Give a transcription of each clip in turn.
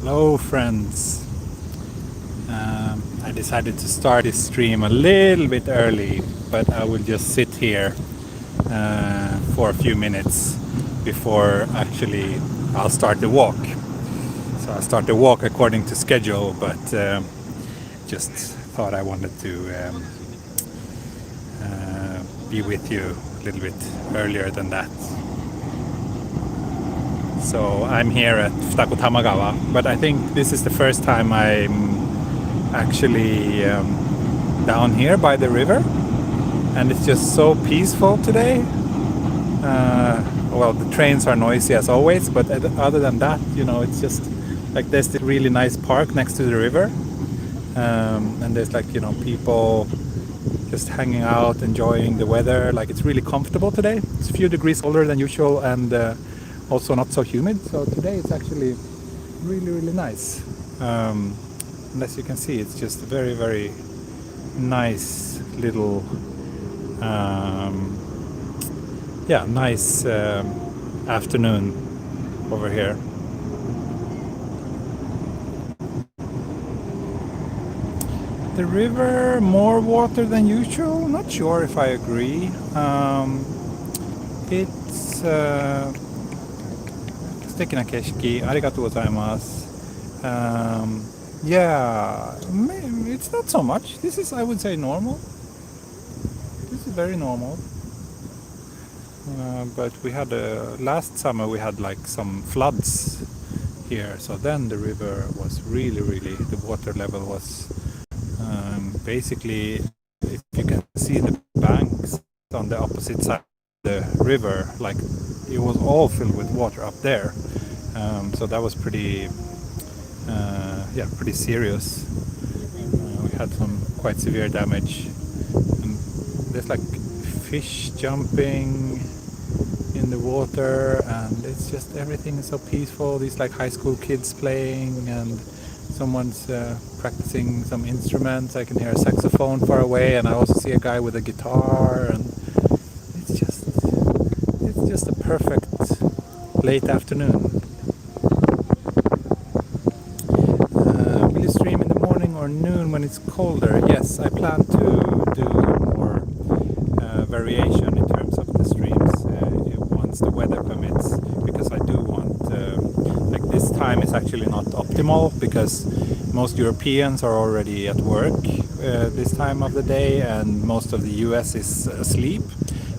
Hello friends. I decided to start this stream a little bit early, but I will just sit here for a few minutes before actually I'll start the walk. So I'll start the walk according to schedule, but just thought I wanted to be with you a little bit earlier than that. So I'm here at Tamagawa, but I think this is the first time I'm actually down here by the river, and it's just so peaceful today. Well, the trains are noisy as always, but other than that, it's just like there's this really nice park next to the river, and there's people just hanging out, enjoying the weather. Like it's really comfortable today. It's a few degrees colder than usual, and also not so humid. So today it's actually really nice. And as you can see, it's just a very nice little nice afternoon over here. The river, more water than usual. Not sure if I agree. It's 素敵な景色ありがとうございます。Yeah, it's not so much. This is, I would say, normal. This is very normal. But we had last summer we had like some floods here, so then the river was really the water level was basically, if you can see the banks on the opposite side of the river, like it was all filled with water up there. So that was pretty serious. We had some quite severe damage, and there's like fish jumping in the water, and it's just everything is so peaceful. These like high school kids playing, and someone's practicing some instruments. I can hear a saxophone far away, and I also see a guy with a guitar, and it's just a perfect late afternoon. Will you stream in the morning or noon when it's colder? Yes, I plan to do more variation in terms of the streams once the weather permits, because I do want like this time is actually not optimal because most Europeans are already at work this time of the day, and most of the US is asleep,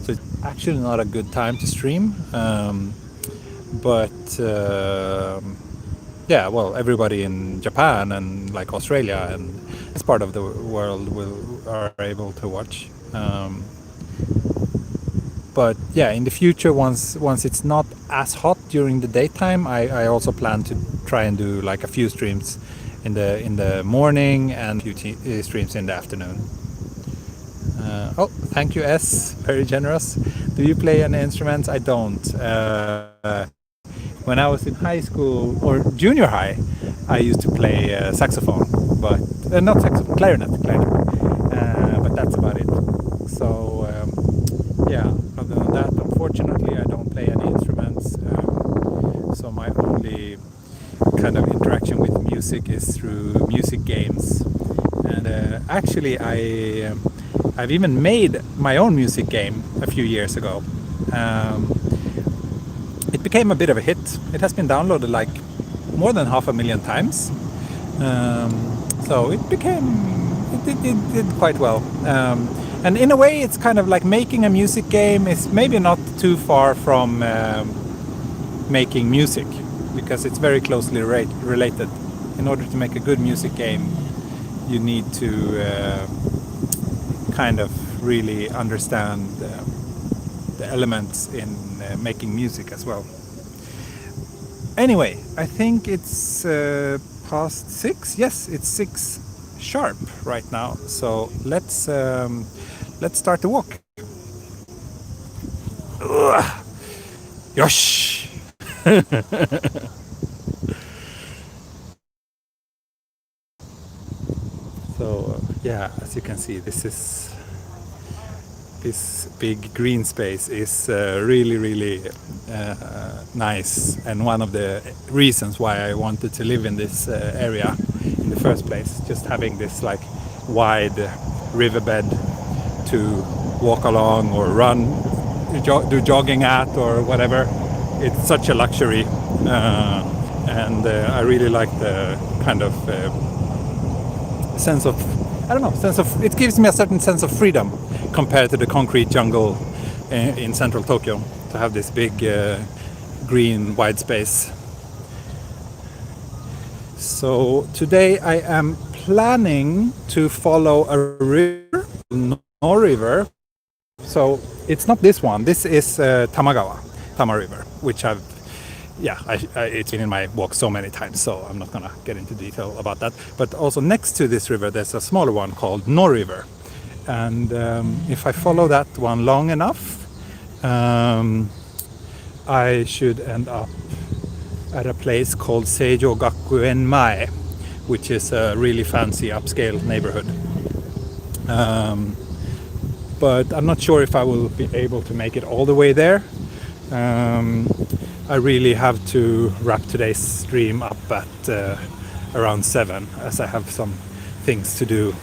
so it's actually not a good time to stream. But yeah, well, everybody in Japan and like Australia and this part of the world are able to watch. But yeah, in the future, once it's not as hot during the daytime, I also plan to try and do like a few streams in the morning and a few streams in the afternoon. Oh, thank you, S. Very generous. Do you play any instruments? I don't. When I was in high school or junior high, I used to play saxophone, but not saxophone, clarinet. But that's about it. So yeah, other than that, unfortunately, I don't play any instruments. So my only kind of interaction with music is through music games. And actually, I've even made my own music game a few years ago. It became a bit of a hit. It has been downloaded like more than 500,000 times. So it did quite well. And in a way, it's kind of like making a music game is maybe not too far from making music, because it's very closely related. In order to make a good music game, you need to kind of really understand the elements in making music as well. Anyway, I think it's past 6. Yes, it's 6 sharp right now. So let's start the walk. Yosh! So yeah, as you can see, this is this big green space is really, really nice, and one of the reasons why I wanted to live in this area in the first place. Just having this like wide riverbed to walk along or run, do jogging at or whatever. It's such a luxury, and I really like the kind of sense of, I don't know, it gives me a certain sense of freedom compared to the concrete jungle in central Tokyo, to have this big green wide space. So today I am planning to follow a river, No River. So it's not this one, this is Tama River, which it's been in my walk so many times, so I'm not gonna get into detail about that. But also next to this river there's a smaller one called No River, and if I follow that one long enough, I should end up at a place called Seijo Gakuen Mae, which is a really fancy upscale neighborhood. But I'm not sure if I will be able to make it all the way there. I really have to wrap today's stream up at around 7, as I have some things to do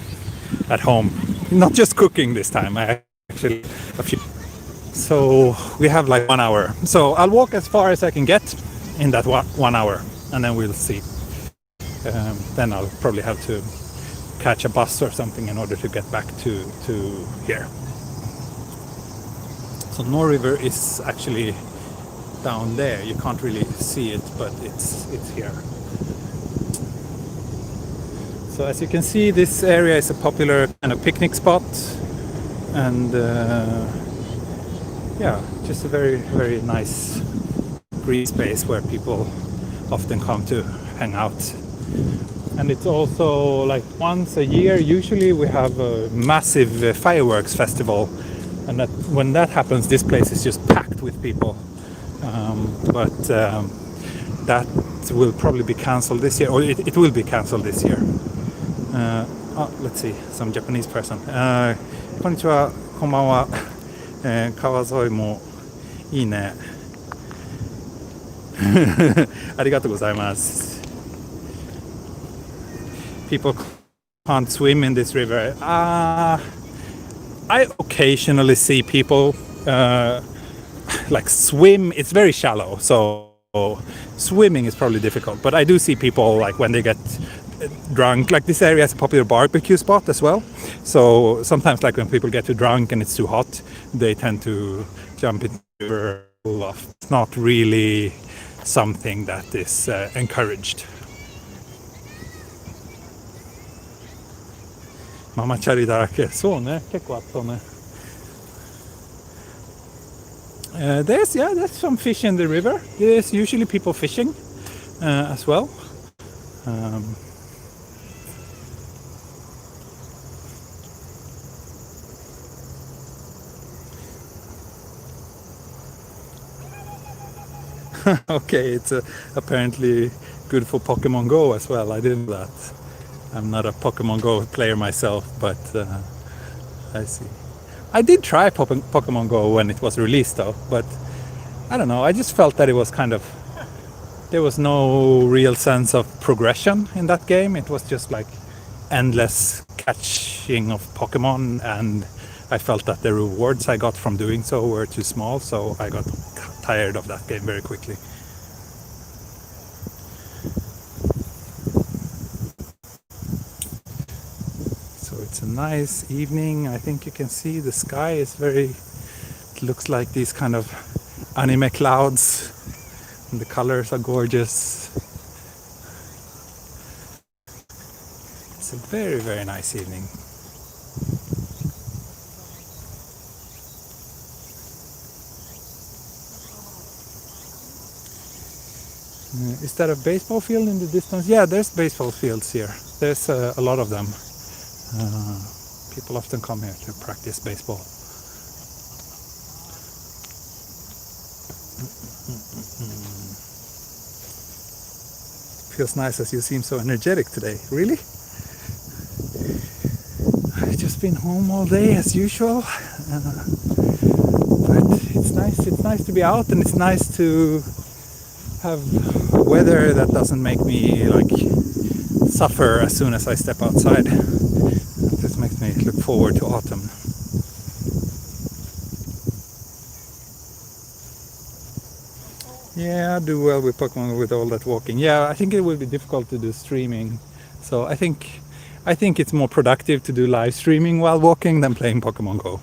at home. Not just cooking this time, I actually a few. So we have like 1 hour. So I'll walk as far as I can get in that 1 hour, and then we'll see. Then I'll probably have to catch a bus or something in order to get back to here. So No River is actually down there. You can't really see it, but it's here. So as you can see, this area is a popular kind of picnic spot, and just a very, very nice green space where people often come to hang out. And it's also like once a year, usually we have a massive fireworks festival, and when that happens, this place is just packed with people. But that will probably be cancelled this year, or it will be cancelled this year. Let's see, some Japanese person. Konnichiwa, konbanwa. Kawazoi mo ii ne. Arigatou gozaimasu. People can't swim in this river. I occasionally see people like swim. It's very shallow, so swimming is probably difficult. But I do see people like when they get drunk. Like this area is a popular barbecue spot as well. So sometimes, like when people get too drunk and it's too hot, they tend to jump into the river. It's not really something that is encouraged. ママチャリだらけ。そうね、結構あったね。There's some fish in the river. There's usually people fishing as well. Okay, it's apparently good for Pokemon Go as well. I didn't know that. I'm not a Pokemon Go player myself, but I see. I did try Pokemon Go when it was released though, but I don't know, I just felt that it was kind of, there was no real sense of progression in that game. It was just like endless catching of Pokemon, and I felt that the rewards I got from doing so were too small, so I got tired of that game very quickly. It's a nice evening. I think you can see the sky is it looks like these kind of anime clouds, and the colors are gorgeous. It's a very, very nice evening. Is that a baseball field in the distance? Yeah, there's baseball fields here. There's a lot of them. People often come here to practice baseball. Feels nice as you seem so energetic today. Really? I've just been home all day as usual. But it's nice to be out, and it's nice to have weather that doesn't make me like suffer as soon as I step outside. This makes me look forward to autumn. Yeah, I do well with Pokemon with all that walking. Yeah, I think it will be difficult to do streaming. So I think it's more productive to do live streaming while walking than playing Pokemon Go.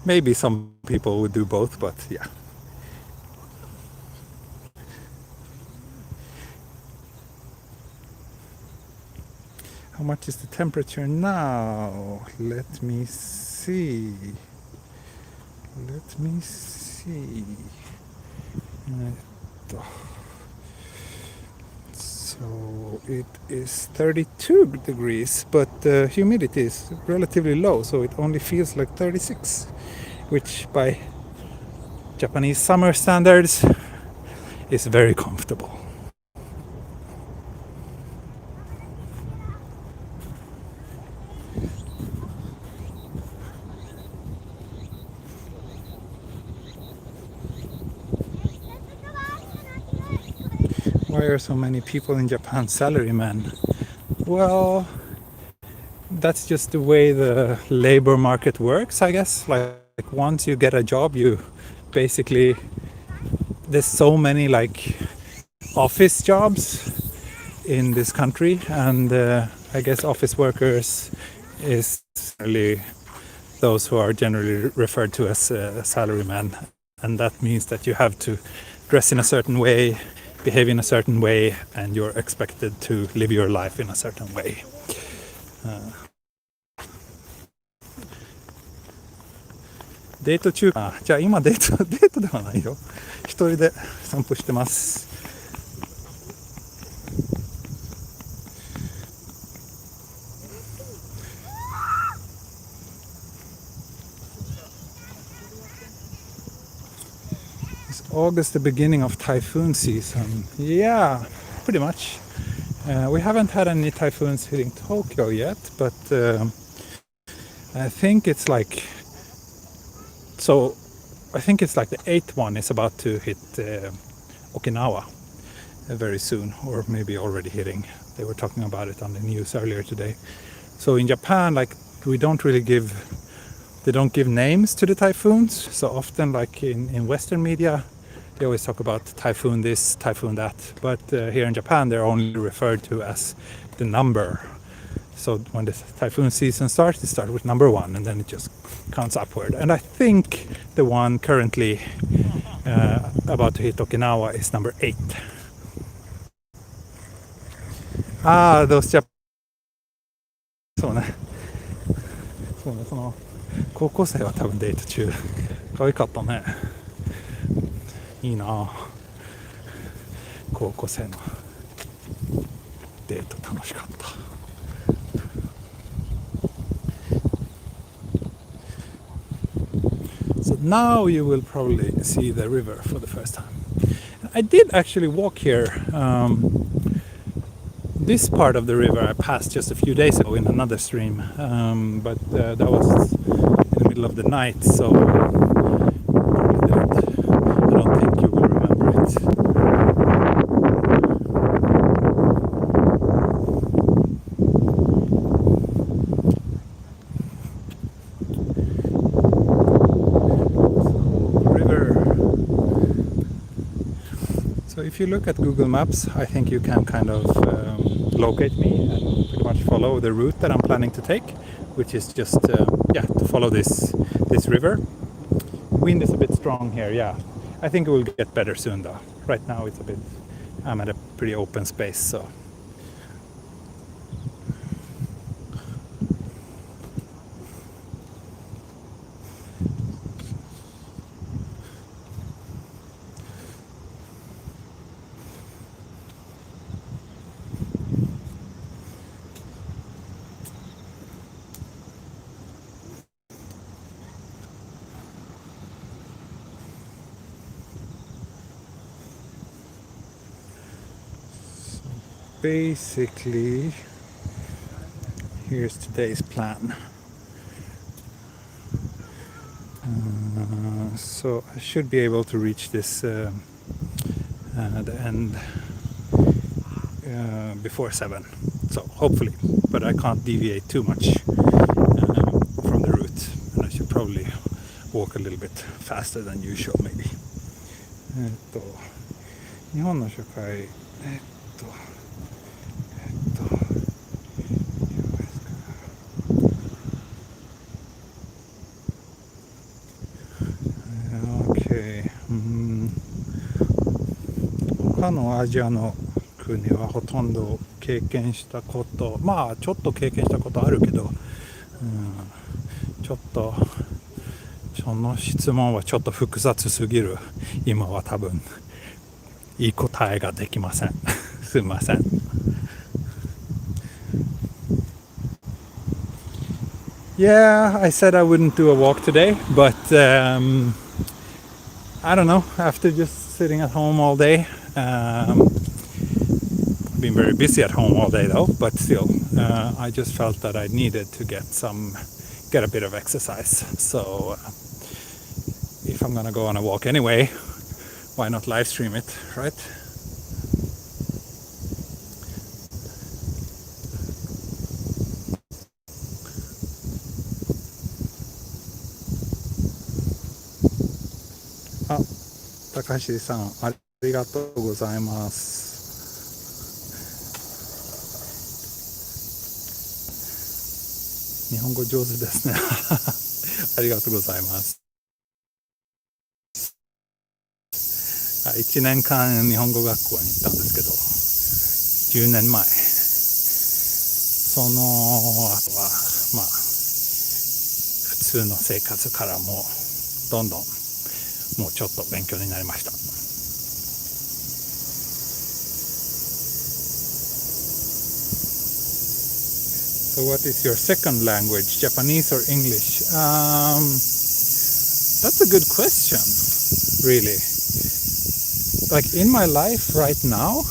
Maybe some people would do both, but yeah. How much is the temperature now? Let me see. Let me see. So it is 32 degrees, but the humidity is relatively low, so it only feels like 36, which by Japanese summer standards is very comfortable. Why are so many people in Japan salarymen? Well, that's just the way the labor market works, I guess. Like once you get a job, you basically, there's so many like office jobs in this country, and I guess office workers is really those who are generally referred to as salarymen, and that means that you have to dress in a certain way, behave in a certain way, and you're expected to live your life in a certain way. デート中か。じゃあ今デートではないよ。一人で散歩してます。Is August the beginning of typhoon season? Yeah, pretty much. We haven't had any typhoons hitting Tokyo yet, but I think it's like the eighth one is about to hit Okinawa very soon, or maybe already hitting. They were talking about it on the news earlier today. So in Japan, like they don't give names to the typhoons. So often, like in Western media, they always talk about typhoon this, typhoon that. But here in Japan, they're only referred to as the number. So when the typhoon season starts, it starts with number 1, and then it just counts upward. And I think the one currently about to hit Okinawa is number 8. Ah, those Japanese. そうね。その高校生は多分デート中。可愛かったね。いいな。高校生のデート楽しかった。So now you will probably see the river for the first time. I did actually walk here. This part of the river I passed just a few days ago in another stream, but that was in the middle of the night, so I don't think you will remember it. So if you look at Google Maps, I think you can kind of locate me and pretty much follow the route that I'm planning to take, which is just to follow this river. Wind is a bit strong here, yeah. I think it will get better soon though. Right now I'm at a pretty open space, so. Basically, here's today's plan. So I should be able to reach this the end before 7. So hopefully, but I can't deviate too much from the route, and I should probably walk a little bit faster than usual maybe. 日本の社会他のアジアの国はほとんど経験したこと、まあちょっと経験したことあるけど、ちょっとその質問はちょっと複雑すぎる。今は多分いい答えができません。すいません。Yeah, I said I wouldn't do a walk today, but I don't know. After just sitting at home all day, been very busy at home all day though, but still, I just felt that I needed to get a bit of exercise. So if I'm gonna go on a walk anyway, why not live stream it, right? Ah, Takashi-san, ありがとうございます。日本語上手ですね。ありがとうございます。1年間日本語学校に行ったんですけど、10年前。その後は、まあ、普通の生活からもどんどんもうちょっと勉強になりました。So what is your second language, Japanese or English? That's a good question, really. Like in my life right now,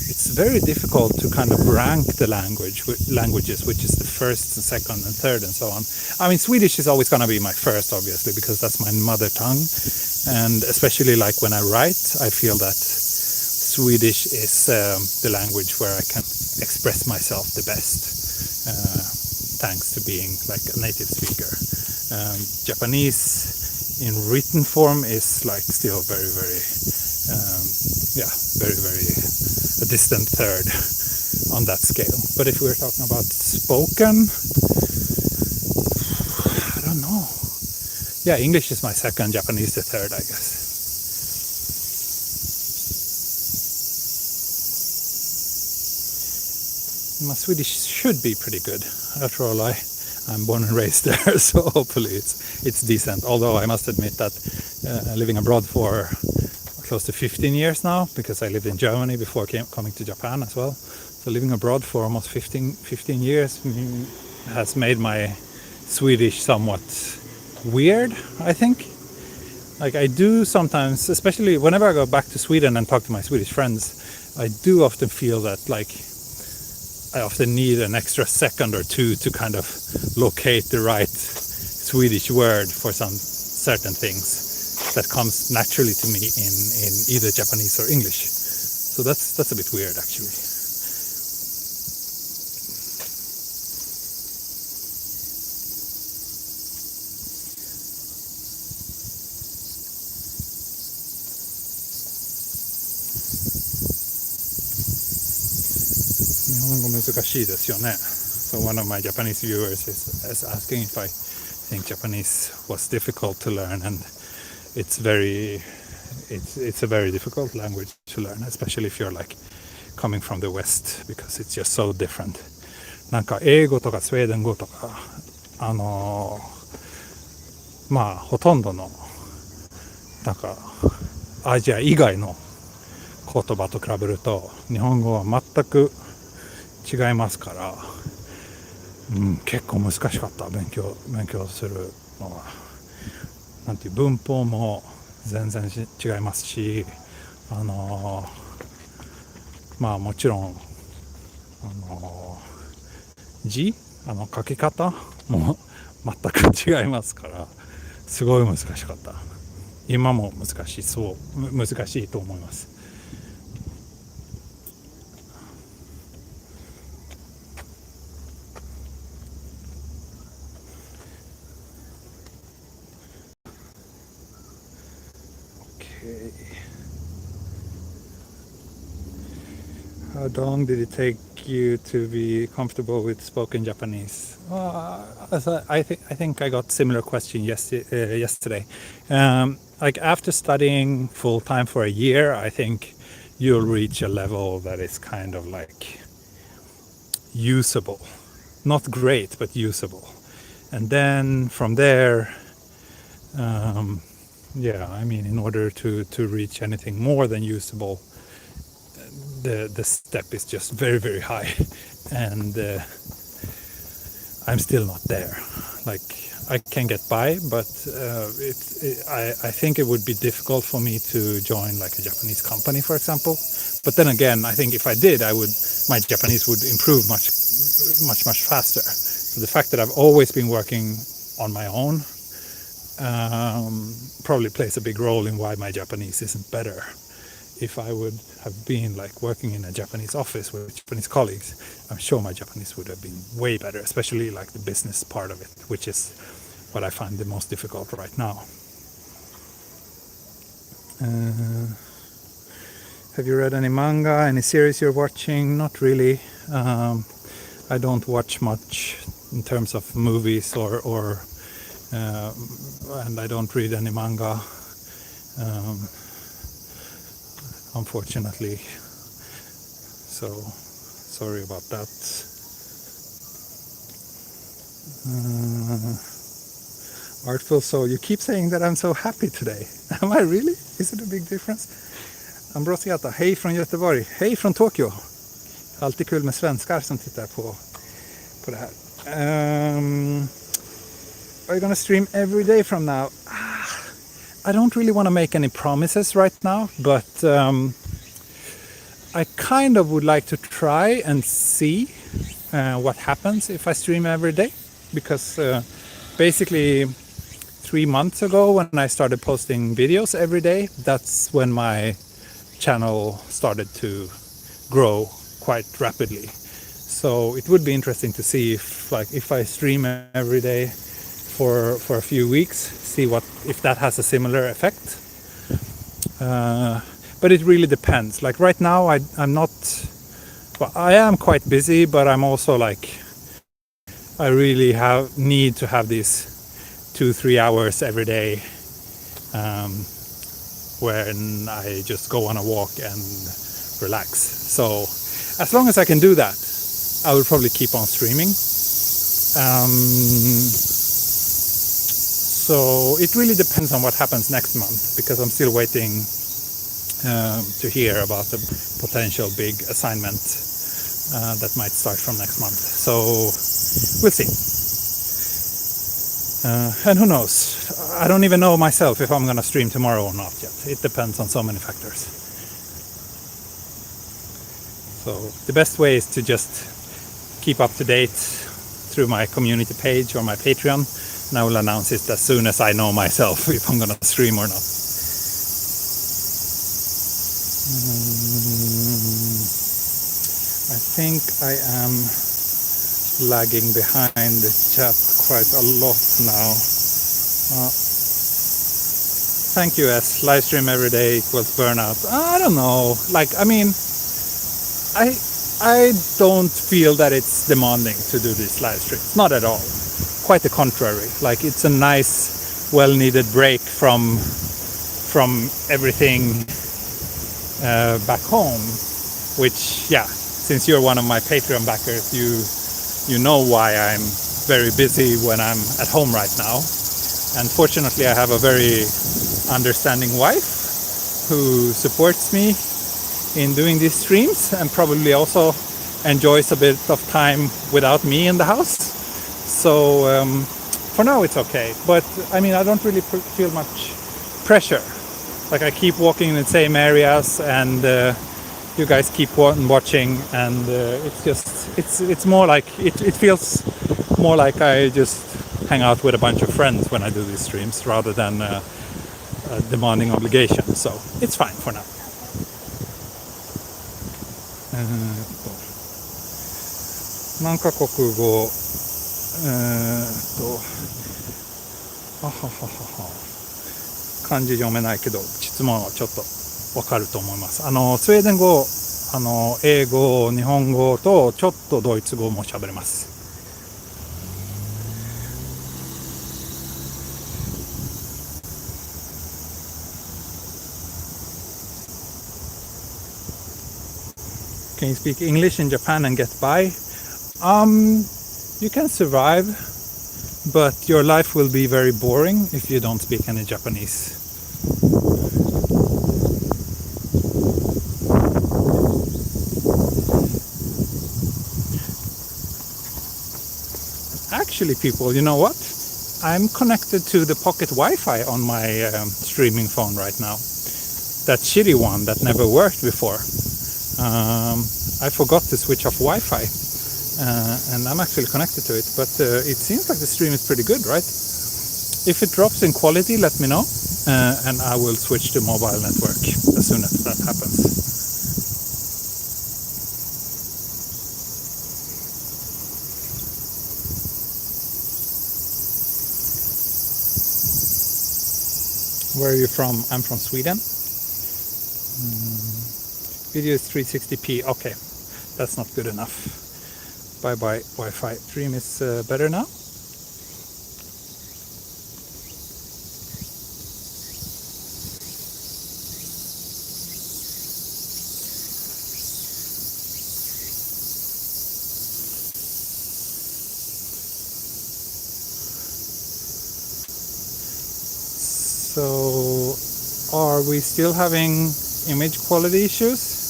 it's very difficult to kind of rank the languages, which is the first, second, and third, and so on. I mean, Swedish is always going to be my first, obviously, because that's my mother tongue. And especially like when I write, I feel that Swedish is the language where I can express myself the best. Thanks to being like a native speaker. Japanese in written form is like still very, very, very a distant third on that scale. But if we're talking about spoken, I don't know. Yeah, English is my second, Japanese the third, I guess. My Swedish should be pretty good. After all, I'm born and raised there, so hopefully it's decent. Although I must admit that living abroad for close to 15 years now, because I lived in Germany before coming to Japan as well. So living abroad for almost 15 years has made my Swedish somewhat weird, I think. Like I do sometimes, especially whenever I go back to Sweden and talk to my Swedish friends, I do often feel that like I often need an extra second or two to kind of locate the right Swedish word for some certain things that comes naturally to me in either Japanese or English. So that's a bit weird actually. So one of my Japanese viewers is asking if I think Japanese was difficult to learn, and it's a very difficult language to learn, especially if you're like coming from the West, because it's just so different. なんか英語とかスウェーデン語とかまあほとんどのなんかアジア以外の言葉と比べると日本語は全く違いますから、結構難しかった勉強するのは。なんていう文法も全然違いますし、まあもちろん字書き方も全く違いますから、すごい難しかった。今も難しいと思います。Okay. How long did it take you to be comfortable with spoken Japanese? I think I got similar question yesterday. Like after studying full time for a year, I think you'll reach a level that is kind of like usable, not great, but usable. And then from there, yeah, I mean, in order to reach anything more than usable, the step is just very, very high. And I'm still not there. Like, I can get by, but I think it would be difficult for me to join like a Japanese company, for example. But then again, I think if I did, my Japanese would improve much faster. So the fact that I've always been working on my own probably plays a big role in why my Japanese isn't better. If I would have been like working in a Japanese office with Japanese colleagues, I'm sure my Japanese would have been way better, especially like the business part of it, which is what I find the most difficult right now. Have you read any manga, any series you're watching? Not really. I don't watch much in terms of movies or and I don't read any manga. Unfortunately, so sorry about that. Artful Soul, you keep saying that I'm so happy today. Am I really? Is it a big difference? Ambrosiata, hej från Göteborg, hej från Tokyo. Alltid kul med svenskar som tittar på det här. Are you gonna stream every day from now? I don't really want to make any promises right now, but I kind of would like to try and see what happens if I stream every day, because basically 3 months ago when I started posting videos every day, that's when my channel started to grow quite rapidly. So it would be interesting to see if I stream every day for a few weeks, see if that has a similar effect. But it really depends. Like right now, I'm not. Well, I am quite busy, but I'm also like, I really need to have these 2-3 hours every day when I just go on a walk and relax. So as long as I can do that, I will probably keep on streaming. So it really depends on what happens next month, because I'm still waiting to hear about a potential big assignment that might start from next month. So we'll see. And who knows? I don't even know myself if I'm going to stream tomorrow or not yet. It depends on so many factors. So the best way is to just keep up to date through my community page or my Patreon. And I will announce it as soon as I know myself if I'm gonna stream or not. I think I am lagging behind the chat quite a lot now. Thank you, S. Live stream every day equals burnout. I don't know. Like, I mean, I don't feel that it's demanding to do these live streams. Not at all. Quite the contrary. Like, it's a nice, well-needed break from everything back home. Which, yeah, since you're one of my Patreon backers, you know why I'm very busy when I'm at home right now. And fortunately, I have a very understanding wife who supports me in doing these streams and probably also enjoys a bit of time without me in the house. So for now it's okay. But I mean, I don't really feel much pressure. Like, I keep walking in the same areas, and you guys keep watching, and it's more like it feels more like I just hang out with a bunch of friends when I do these streams, rather than a demanding obligation, so it's fine for now. 何カ国語はははは漢字読めないけど質問はちょっとわかると思います。スウェーデン語、英語、日本語とちょっとドイツ語も喋れます。Can you speak English in Japan and get by? You can survive, but your life will be very boring if you don't speak any Japanese. Actually, people, you know what? I'm connected to the pocket Wi-Fi on my streaming phone right now. That shitty one that never worked before. I forgot to switch off Wi-Fi, and I'm actually connected to it, but it seems like the stream is pretty good, right? If it drops in quality, let me know, and I will switch to mobile network as soon as that happens. Where are you from? I'm from Sweden. Video is 360p. Okay, that's not good enough. Bye bye Wi-Fi. Stream is better now. So, are we still having image quality issues?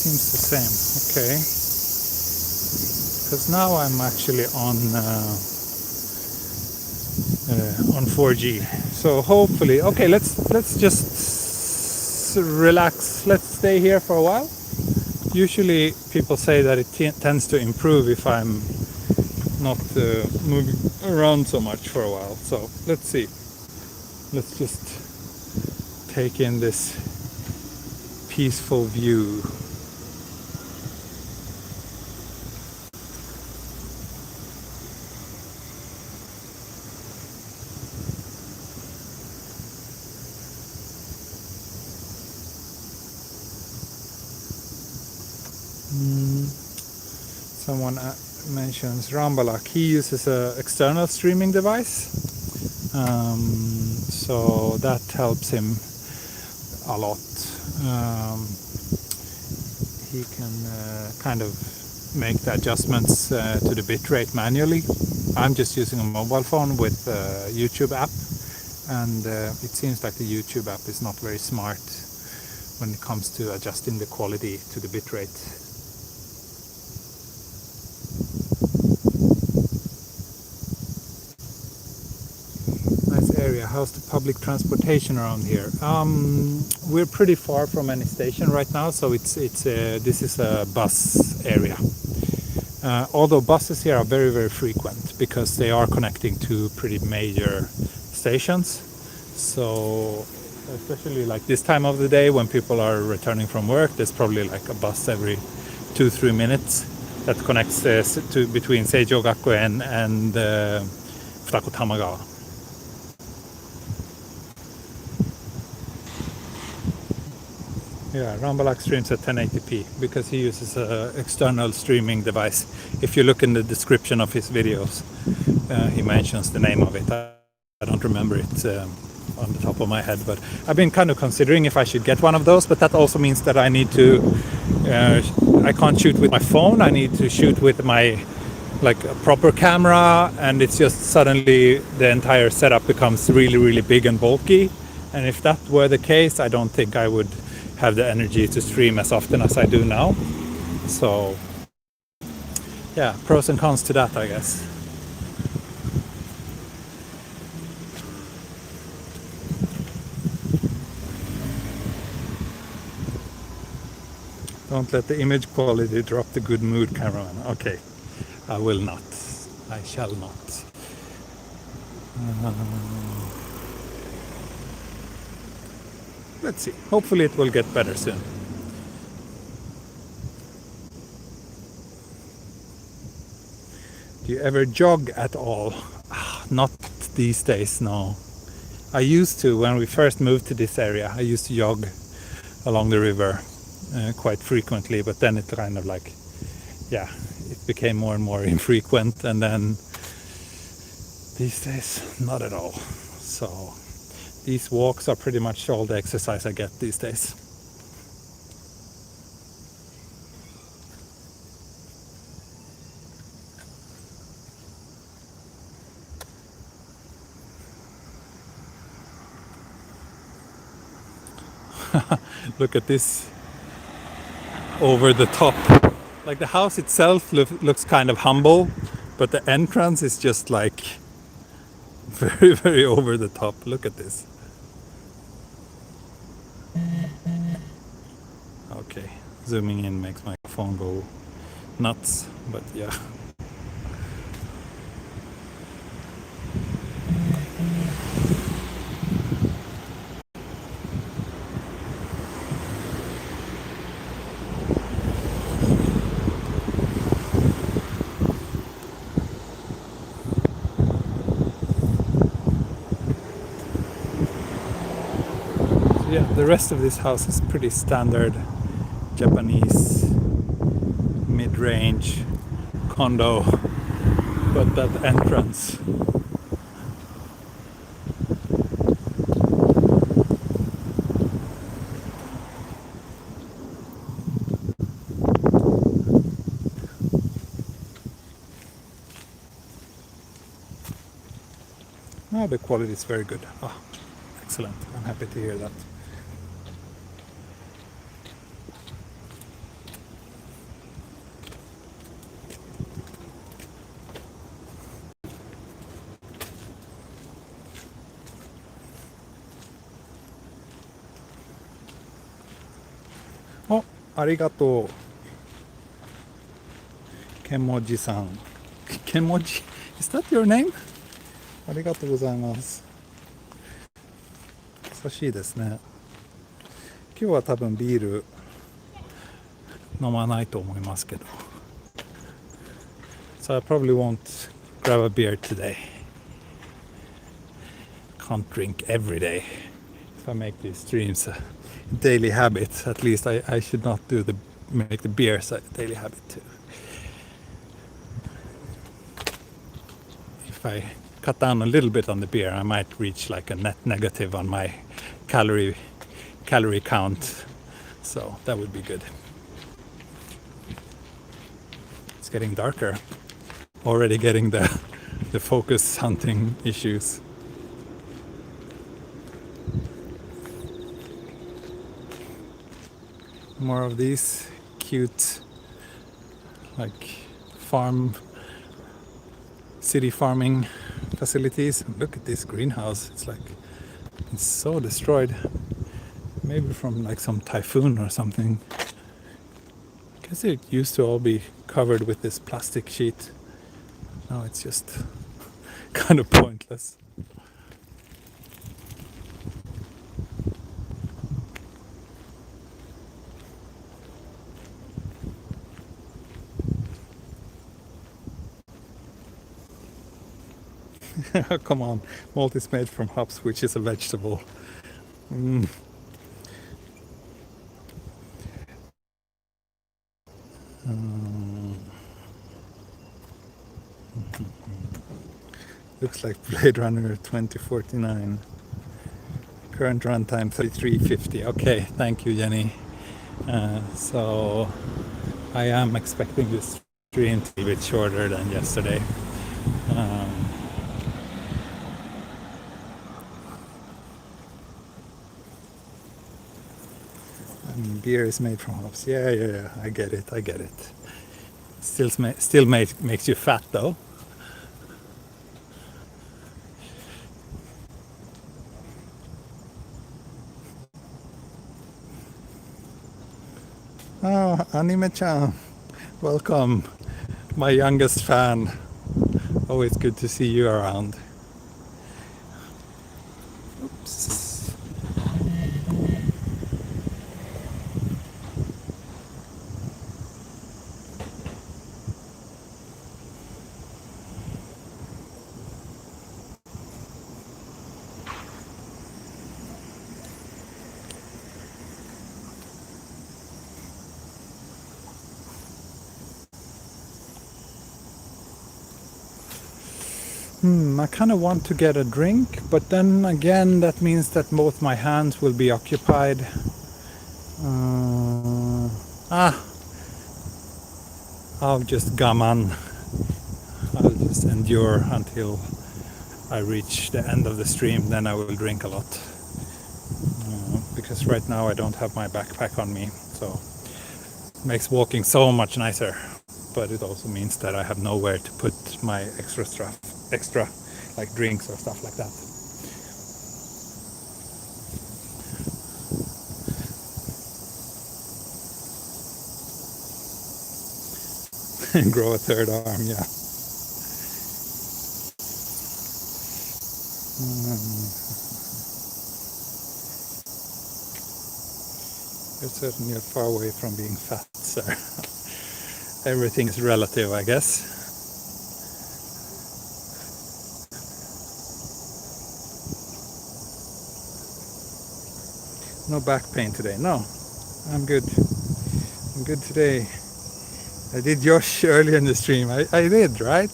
Seems the same. Okay. Because now I'm actually on 4G. So hopefully, okay. Let's just relax. Let's stay here for a while. Usually people say that it tends to improve if I'm not moving around so much for a while. So let's see. Let's just take in this peaceful view. Someone mentions Rambalak. He uses an external streaming device, so that helps him a lot. He can kind of make the adjustments to the bitrate manually. I'm just using a mobile phone with a YouTube app, and it seems like the YouTube app is not very smart when it comes to adjusting the quality to the bitrate. Area. How's the public transportation around here? We're pretty far from any station right now, so this is a bus area. Although buses here are very, very frequent because they are connecting to pretty major stations. So especially like this time of the day when people are returning from work, there's probably like a bus every 2-3 minutes that connects to between Seijo Gakuen and Futako Tamagawa. Yeah, Rambalak streams at 1080p because he uses an external streaming device. If you look in the description of his videos, he mentions the name of it. I don't remember it on the top of my head, but I've been kind of considering if I should get one of those, but that also means that I need to, I can't shoot with my phone, I need to shoot with my, like a proper camera, and it's just suddenly the entire setup becomes really, really big and bulky. And if that were the case, I don't think I would have the energy to stream as often as I do now. So yeah, pros and cons to that, I guess. Don't let the image quality drop the good mood, cameraman. Okay. I will not. I shall not. Let's see. Hopefully it will get better soon. Do you ever jog at all? Not these days, no. I used to when we first moved to this area. I used to jog along the river quite frequently, but then it kind of like, yeah, it became more and more infrequent, and then these days, not at all. So these walks are pretty much all the exercise I get these days. Look at this over the top. Like the house itself looks kind of humble, but the entrance is just like very, very over the top. Look at this. Okay, zooming in makes my phone go nuts, but yeah. Yeah, the rest of this house is pretty standard Japanese mid-range condo, but that entrance, the quality is very good. Excellent. I'm happy to hear that. Oh, arigato. Kemoji-san. Kemoji? Is that your name? ありがとうございます。優しいですね。今日は多分ビール飲まないと思いますけど。So I probably won't grab a beer today. Can't drink every day. If I make these streams a daily habit, at least I should not make the beers a daily habit too. If I cut down a little bit on the beer, I might reach like a net negative on my calorie count, so that would be good. It's getting darker, already getting the focus hunting issues. More of these cute like city farming facilities. Look at this greenhouse. It's so destroyed. Maybe from like some typhoon or something. I guess it used to all be covered with this plastic sheet. Now it's just kind of pointless. Come on, malt is made from hops, which is a vegetable. Looks like Blade Runner 2049. Current runtime 3350. Okay, thank you, Jenny. So I am expecting this stream to be a bit shorter than yesterday. Beer is made from hops. Yeah. I get it. Still makes you fat though. Oh, Anime-chan, welcome. My youngest fan. Always good to see you around. Oops. I kind of want to get a drink, but then again that means that both my hands will be occupied. I'll just gaman. I'll just endure until I reach the end of the stream, then I will drink a lot. Because right now I don't have my backpack on me, so it makes walking so much nicer. But it also means that I have nowhere to put my extra stuff, like drinks or stuff like that. And grow a third arm, yeah. You're certainly far away from being fat, sir. Everything is relative, I guess. No back pain today. No, I'm good. I'm good today. I did Josh earlier in the stream. I did, right?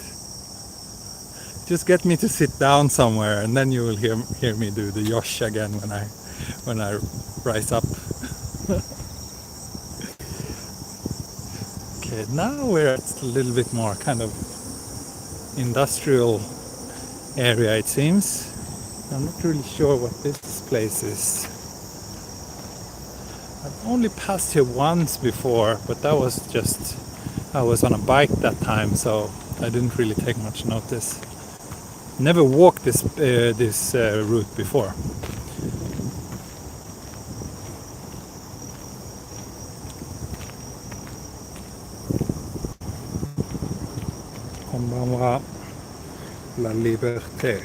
Just get me to sit down somewhere, and then you will hear me do the Josh again when I rise up. Okay, now we're at a little bit more kind of industrial area, it seems. I'm not really sure what this place is. I've only passed here once before, but that was just, I was on a bike that time, so I didn't really take much notice. Never walked this route before. Konbanwa, la liberté.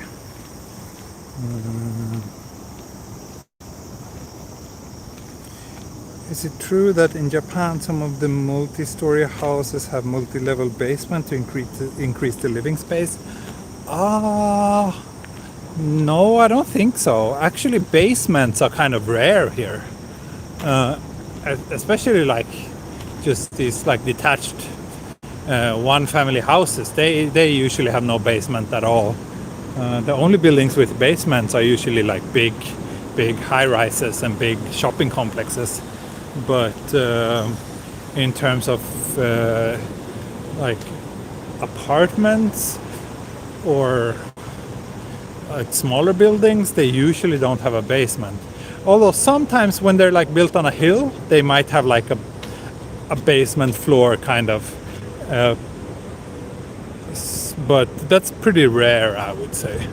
Is it true that in Japan some of the multi-story houses have multi-level basement to increase the living space? No, I don't think so. Actually, basements are kind of rare here, especially like just these like detached one-family houses. They usually have no basement at all. The only buildings with basements are usually like big high-rises and big shopping complexes. But in terms of like apartments or like smaller buildings, they usually don't have a basement. Although sometimes when they're like built on a hill, they might have like a basement floor kind of. But that's pretty rare, I would say.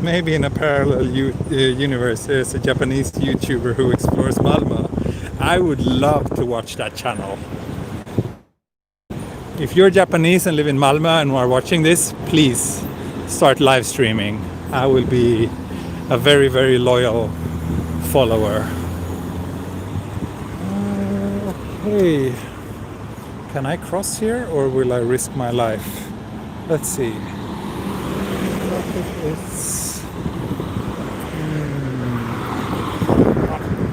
Maybe in a parallel universe there's a Japanese YouTuber who explores Malmö. I would love to watch that channel. If you're Japanese and live in Malmö and are watching this, please start live streaming. I will be a very, very loyal follower. Okay. Can I cross here or will I risk my life? Let's see.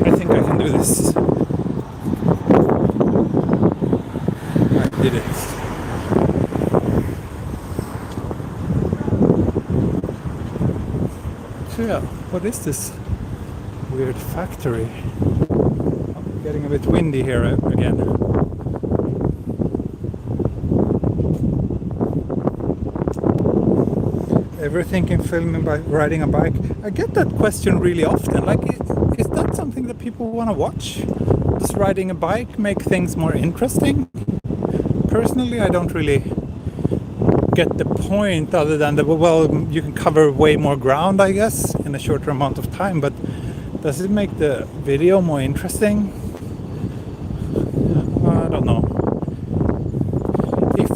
I think I can do this. I did it. So yeah, what is this weird factory? I'm getting a bit windy here again. Ever thinking filming by riding a bike? I get that question really often. Like, is that something that people want to watch? Does riding a bike make things more interesting? Personally, I don't really get the point, other than that, well, you can cover way more ground, I guess, in a shorter amount of time. But does it make the video more interesting?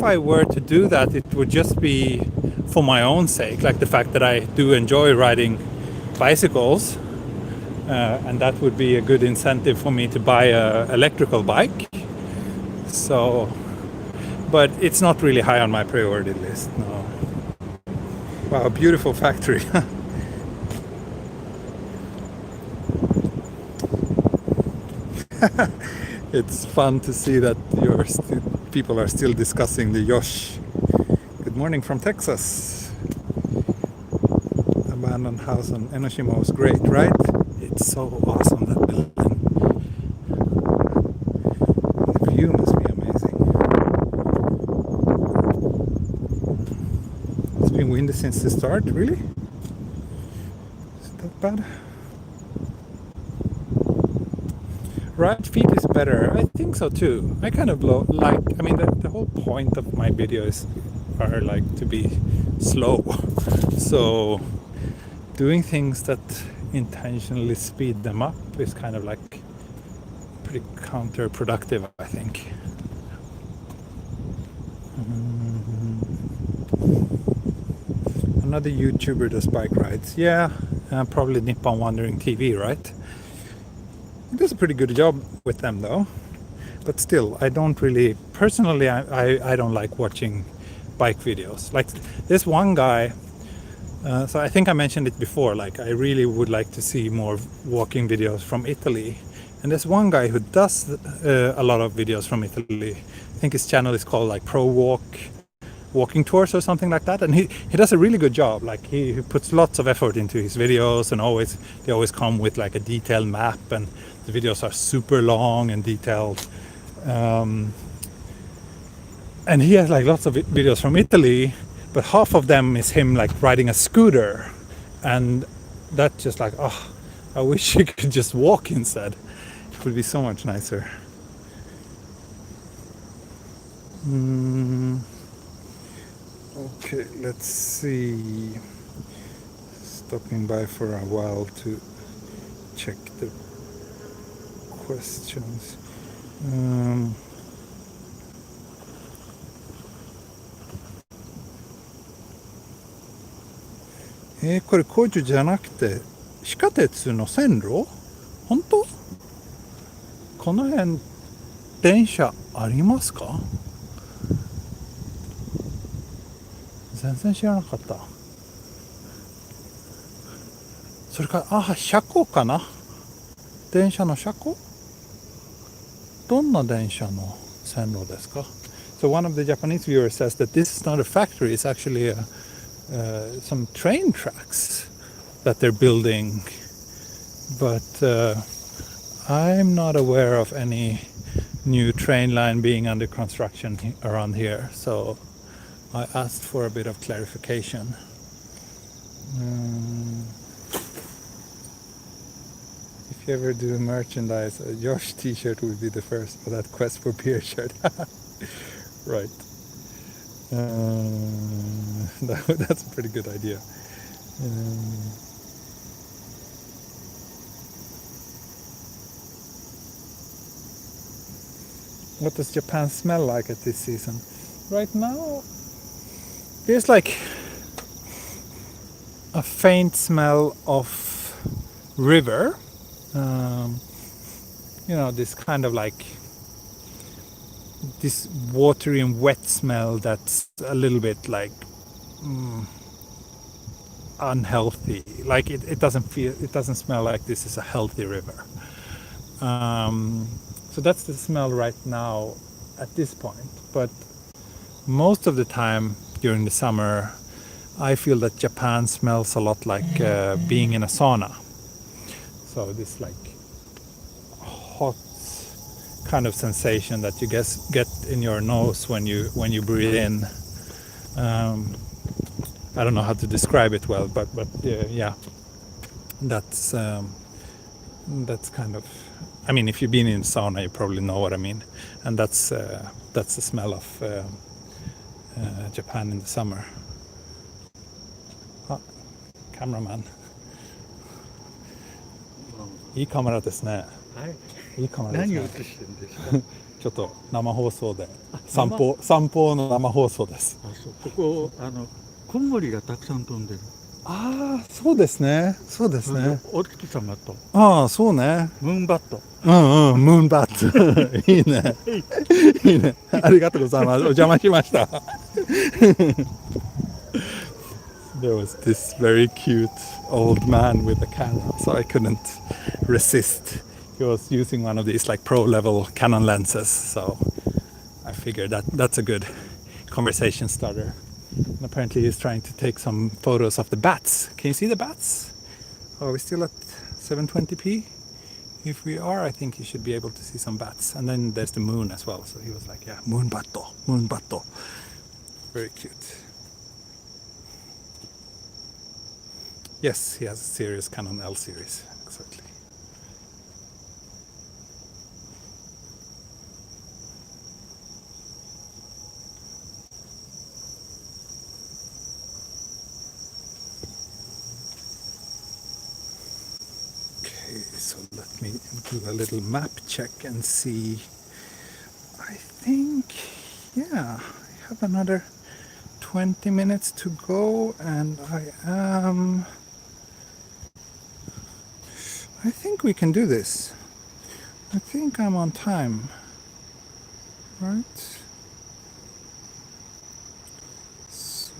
if I were to do that, it would just be for my own sake, like the fact that I do enjoy riding bicycles, and that would be a good incentive for me to buy a electrical bike. So, but it's not really high on my priority list, no. Wow, beautiful factory. It's fun to see that people are still discussing the Yosh. Good morning from Texas. Abandoned house on Enoshima was great, right? It's so awesome, that building. The view must be amazing. It's been windy since the start, really? Is it that bad? Right feet is better. I think so too. I kind of like, I mean, the whole point of my videos are like to be slow. So doing things that intentionally speed them up is kind of like pretty counterproductive, I think. Another YouTuber does bike rides. Yeah, probably Nippon Wandering TV, right? He does a pretty good job with them though, but still, I don't really, personally, I don't like watching bike videos. Like this one guy, so I think I mentioned it before, like I really would like to see more walking videos from Italy. And there's one guy who does a lot of videos from Italy. I think his channel is called like Pro Walking Tours or something like that, and he does a really good job. Like he puts lots of effort into his videos, and they always come with like a detailed map, and the videos are super long and detailed. And he has like lots of videos from Italy, but half of them is him like riding a scooter, and that just like, oh, I wish he could just walk instead. It would be so much nicer. Okay, let's see. Stopping by for a while to check the questions. これ工事じゃなくて地下鉄の線路？本当？この辺電車ありますか？全然知らなかった。それから、車庫かな？電車の車庫？どんな電車の線路ですか？ So one of the Japanese viewers says that this is not a factory, it's actually some train tracks that they're building. But I'm not aware of any new train line being under construction around here, so I asked for a bit of clarification. If you ever do merchandise, a Josh t-shirt would be the first for that Quest for Beer shirt. Right. That's a pretty good idea. What does Japan smell like at this season? Right now, there's like a faint smell of river. You know, this kind of like this watery and wet smell that's a little bit like unhealthy. Like it doesn't smell like this is a healthy river. So that's the smell right now at this point. But most of the time during the summer, I feel that Japan smells a lot like being in a sauna. So this like hot kind of sensation that you get in your nose when you breathe in. I don't know how to describe it well, but yeah, that's kind of. I mean, if you've been in sauna, you probably know what I mean, and that's the smell of Japan in the summer. Cameraman. いいカメラですね。はい。いいカメラですね。何を映してるんですか？ちょっと生放送で生散歩の生放送です。あ、そう、ここコウモリがたくさん飛んでる。ああ、そうですね。そうですそれでね。お月様とああ、そうね。ムーンバット。うんうん、ムーンバット。いいね。いいね。ありがとうございます。お邪魔しました。There was this very cute old man with a camera, so I couldn't resist. He was using one of these like pro level Canon lenses, so I figured that that's a good conversation starter. And apparently he's trying to take some photos of the bats. Can you see the bats? Are we still at 720p? If we are, I think you should be able to see some bats. And then there's the moon as well. So he was like, yeah, moon batto, moon batto. Very cute. Yes, he has a series, Canon L series, exactly. Okay, so let me do a little map check and see. I think, yeah, I have another 20 minutes to go, and I think we can do this. I think I'm on time, right? So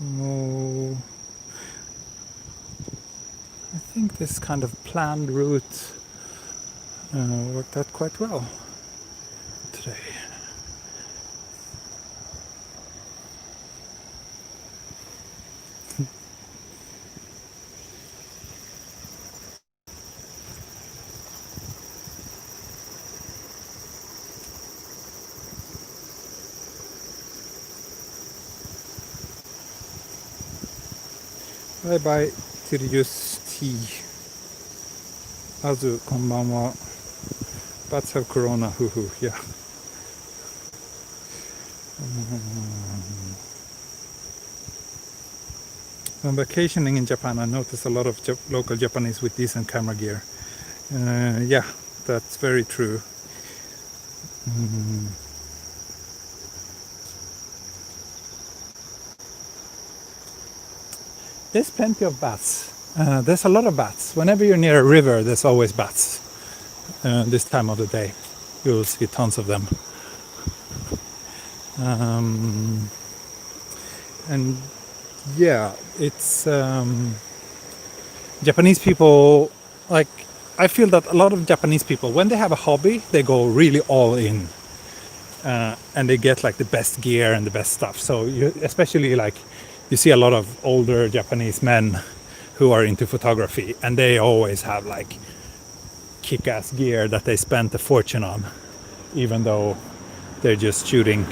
I think this kind of planned route worked out quite well today. Bye bye, Sirius T. Azu, konbanwa. Bats have corona, hoo hoo, yeah. When vacationing in Japan, I noticed a lot of local Japanese with decent camera gear. Yeah, that's very true. There's plenty of bats. There's a lot of bats. Whenever you're near a river, there's always bats. This time of the day, you'll see tons of them. And yeah, it's Japanese people, like, I feel that a lot of Japanese people, when they have a hobby, they go really all in. And they get like the best gear and the best stuff. So especially like you see a lot of older Japanese men who are into photography, and they always have like kick-ass gear that they spent a fortune on, even though they're just shooting,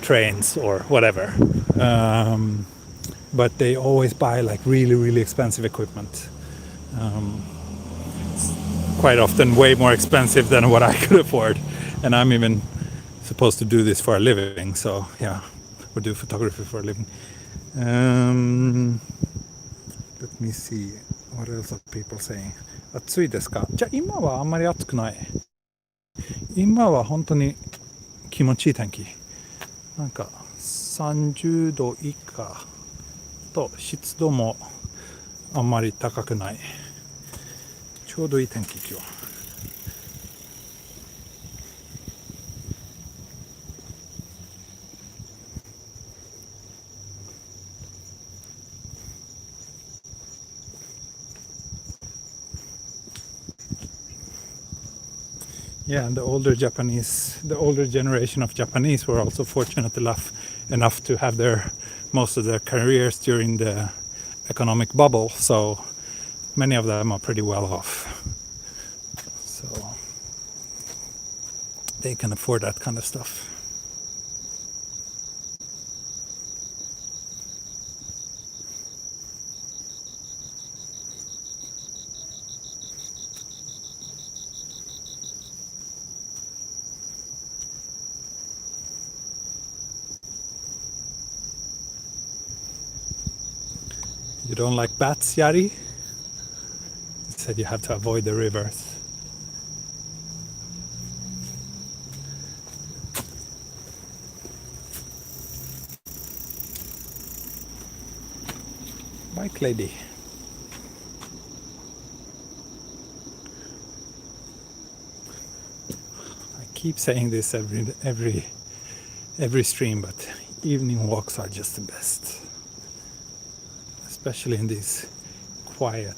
trains or whatever. But they always buy like really, really expensive equipment. Quite often way more expensive than what I could afford. And I'm even supposed to do this for a living, so yeah, we do photography for a living. Let me see, what else are people saying? 暑いですか？じゃあ今はあんまり暑くない。今は本当に気持ちいい天気。なんか30度以下と湿度もあんまり高くない。ちょうどいい天気今日。Yeah, and the older generation of Japanese were also fortunate enough to have most of their careers during the economic bubble. So many of them are pretty well off. So they can afford that kind of stuff. You don't like bats, Yari? You said you have to avoid the rivers. bike lady. I keep saying this every stream, but evening walks are just the best, especially in these quiet,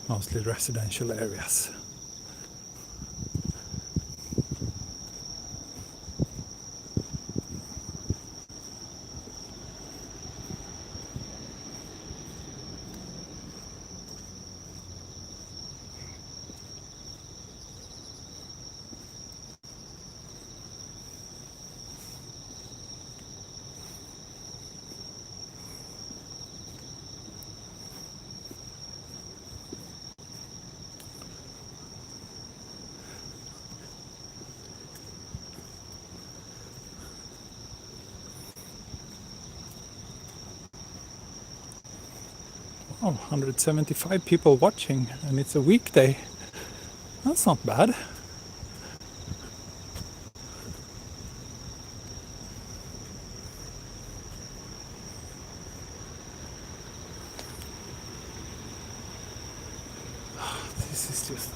mostly residential areas. Oh, 175 people watching, and it's a weekday. That's not bad. This is just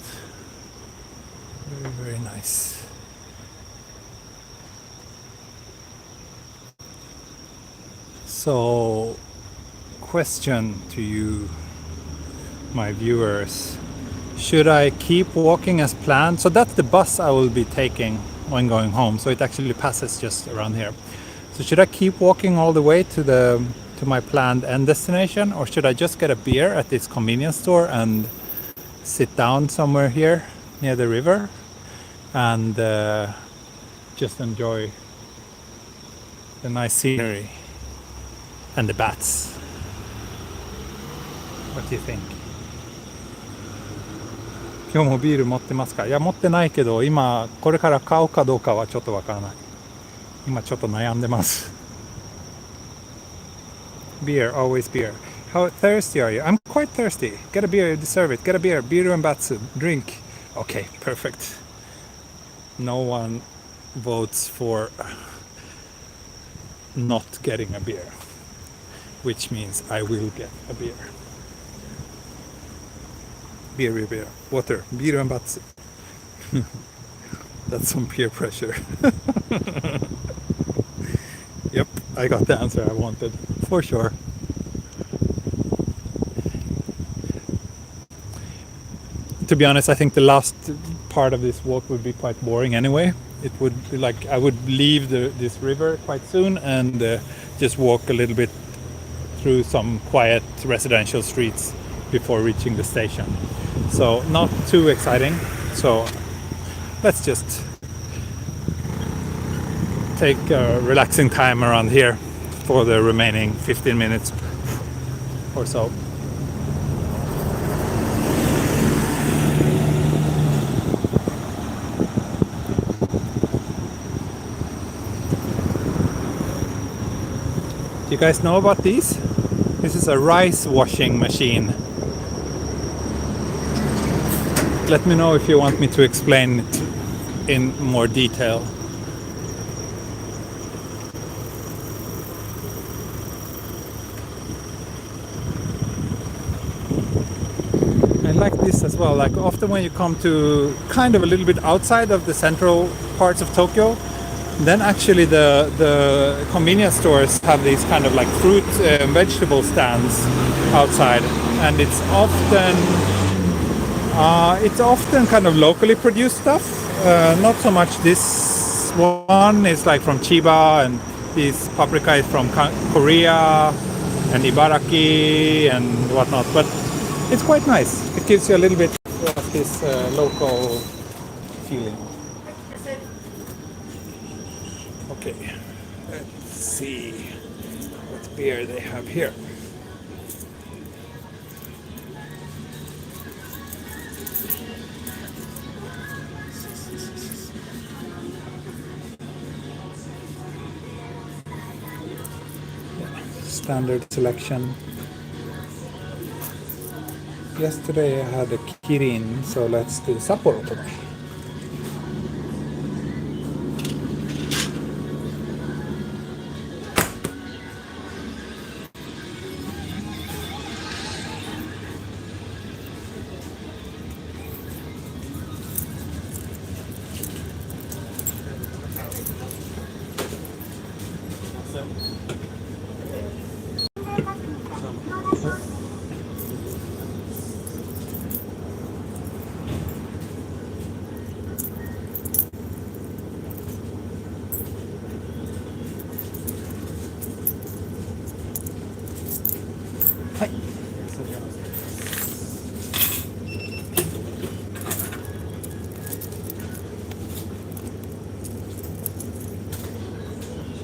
very, very nice. So, question to you, my viewers. Should I keep walking as planned? So that's the bus I will be taking when going home. So it actually passes just around here. So should I keep walking all the way to my planned end destination, or should I just get a beer at this convenience store and sit down somewhere here near the river and just enjoy the nice scenery and the bats? What do you think? 今日もビール持ってますか？いや、持ってないけど、今これから買うかどうかはちょっとわからない。今ちょっと悩んでます。Beer, always beer. How thirsty are you? I'm quite thirsty. Get a beer, you deserve it. Get a beer, beer and batsu. Drink. Okay, perfect. No one votes for not getting a beer, which means I will get a beer. Beer. Water. Beer and batsu. That's some peer pressure. Yep, I got the answer I wanted, for sure. To be honest, I think the last part of this walk would be quite boring anyway. It would be like I would leave this river quite soon and just walk a little bit through some quiet residential streets before reaching the station. So not too exciting. So let's just take a relaxing time around here for the remaining 15 minutes or so. Do you guys know about these? This is a rice washing machine. Let me know if you want me to explain it in more detail. I like this as well. Like often when you come to kind of a little bit outside of the central parts of Tokyo, then actually the convenience stores have these kind of like fruit and vegetable stands outside, and it's often kind of locally produced stuff. Not so much this one is like from Chiba, and this paprika is from Korea and Ibaraki and whatnot, but it's quite nice. It gives you a little bit of this local feeling. Okay, let's see what beer they have here. Standard selection. Yesterday I had a Kirin, so let's do Sapporo today.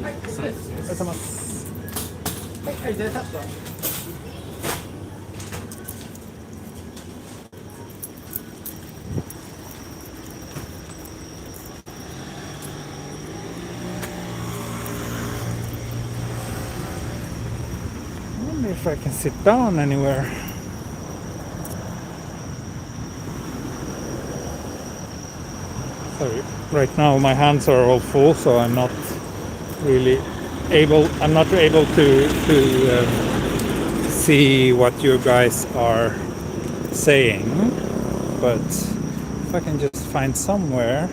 ざいます。はい、じゃあちょっと。I wonder if I can sit down anywhere. Sorry, right now my hands are all full, so I'm not really able. I'm not able to see what you guys are saying. But if I can just find somewhere